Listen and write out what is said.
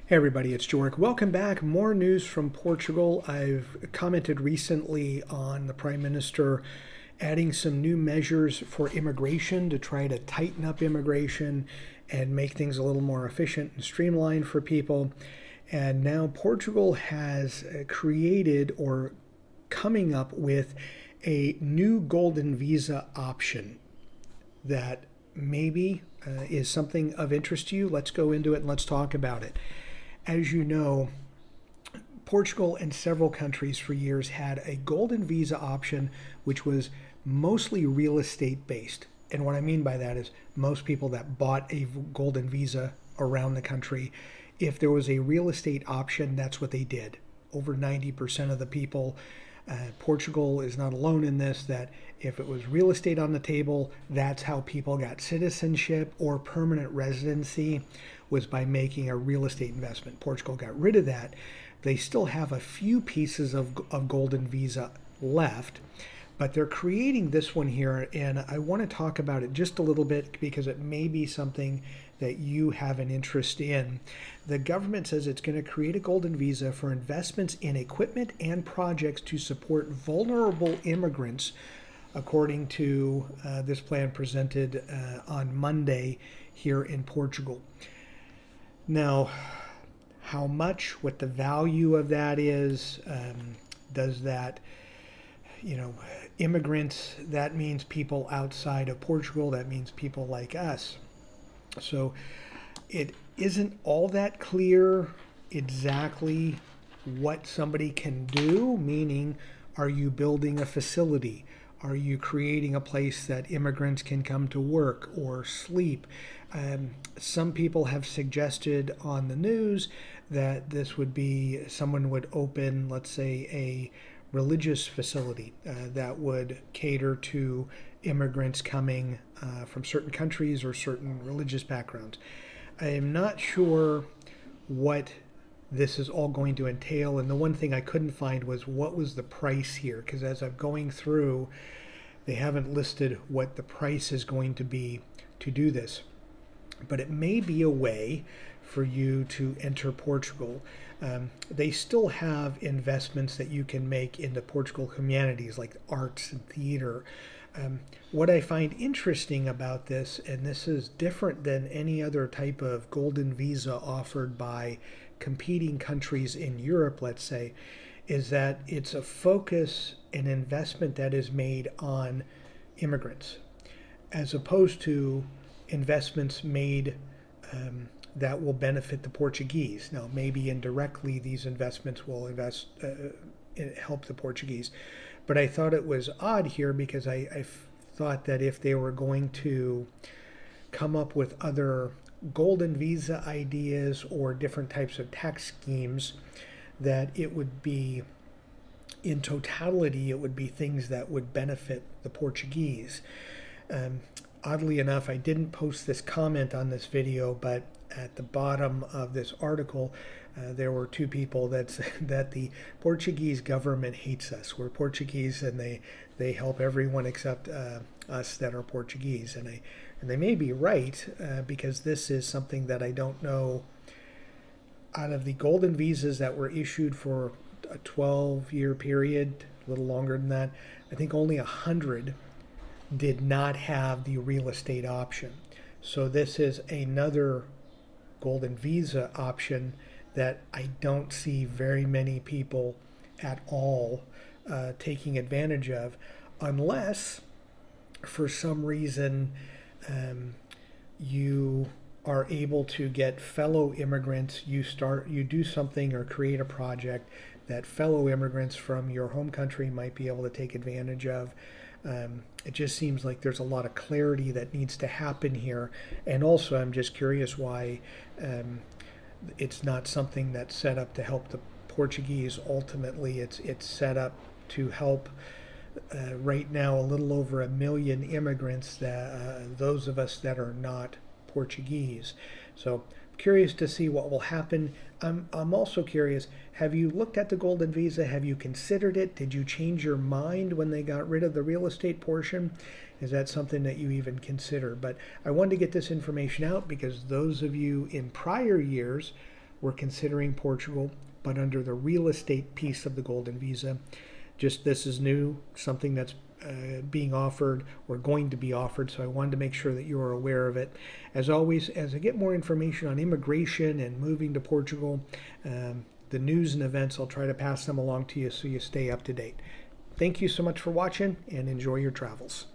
Hey everybody, it's Joric. Welcome back. More news from Portugal. I've commented recently on the Prime Minister adding some new measures for immigration to try to tighten up immigration and make things a little more efficient and streamlined for people. And now Portugal has created or coming up with a new golden visa option that maybe is something of interest to you. Let's go into it and let's talk about it. As you know, Portugal and several countries for years had a golden visa option, which was mostly real estate based. And what I mean by that is most people that bought a golden visa around the country, if there was a real estate option, that's what they did. Over 90% of the people, Portugal is not alone in this, that if it was real estate on the table, that's how people got citizenship or permanent residency, was by making a real estate investment. Portugal got rid of that. They still have a few pieces of golden visa left, but they're creating this one here, and I want to talk about it just a little bit because it may be something that you have an interest in. The government says it's going to create a golden visa for investments in equipment and projects to support vulnerable immigrants, according to this plan presented on Monday here in Portugal. Now, how much, what the value of that is, does that, immigrants, that means people outside of Portugal, that means people like us. So it isn't all that clear exactly what somebody can do, meaning, are you building a facility? Are you creating a place that immigrants can come to work or sleep? Some people have suggested on the news that this would be, someone would open, let's say, a religious facility that would cater to immigrants coming from certain countries or certain religious backgrounds. I am not sure what this is all going to entail, and the one thing I couldn't find was what was the price here, because as I'm going through, they haven't listed what the price is going to be to do this. But it may be a way for you to enter Portugal. They still have investments that you can make in the Portugal humanities, like arts and theater. What I find interesting about this, and this is different than any other type of golden visa offered by competing countries in Europe, let's say, is that it's a focus, an investment that is made on immigrants, as opposed to investments made that will benefit the Portuguese. Now, maybe indirectly these investments will help the Portuguese, but I thought it was odd here because I thought that if they were going to come up with other golden visa ideas or different types of tax schemes, that it would be, in totality, it would be things that would benefit the Portuguese. Oddly enough, I didn't post this comment on this video, but at the bottom of this article, there were two people that said that the Portuguese government hates us. We're Portuguese, and they help everyone except us that are Portuguese. And they may be right, because this is something that I don't know. Out of the golden visas that were issued for a 12-year period, a little longer than that, I think only 100 did not have the real estate option. So this is another golden visa option that I don't see very many people at all taking advantage of, unless for some reason you are able to get fellow immigrants, you do something or create a project that fellow immigrants from your home country might be able to take advantage of. It just seems like there's a lot of clarity that needs to happen here. And also, I'm just curious why it's not something that's set up to help the Portuguese. Ultimately, it's set up to help right now a little over 1 million immigrants, that those of us that are not Portuguese. So curious to see what will happen. I'm also curious, have you looked at the golden visa? Have you considered it? Did you change your mind when they got rid of the real estate portion? Is that something that you even consider? But I wanted to get this information out because those of you in prior years we're considering Portugal, but under the real estate piece of the Golden Visa. Just this is new, something that's being offered or going to be offered, so I wanted to make sure that you are aware of it. As always, as I get more information on immigration and moving to Portugal, the news and events, I'll try to pass them along to you so you stay up to date. Thank you so much for watching, and enjoy your travels.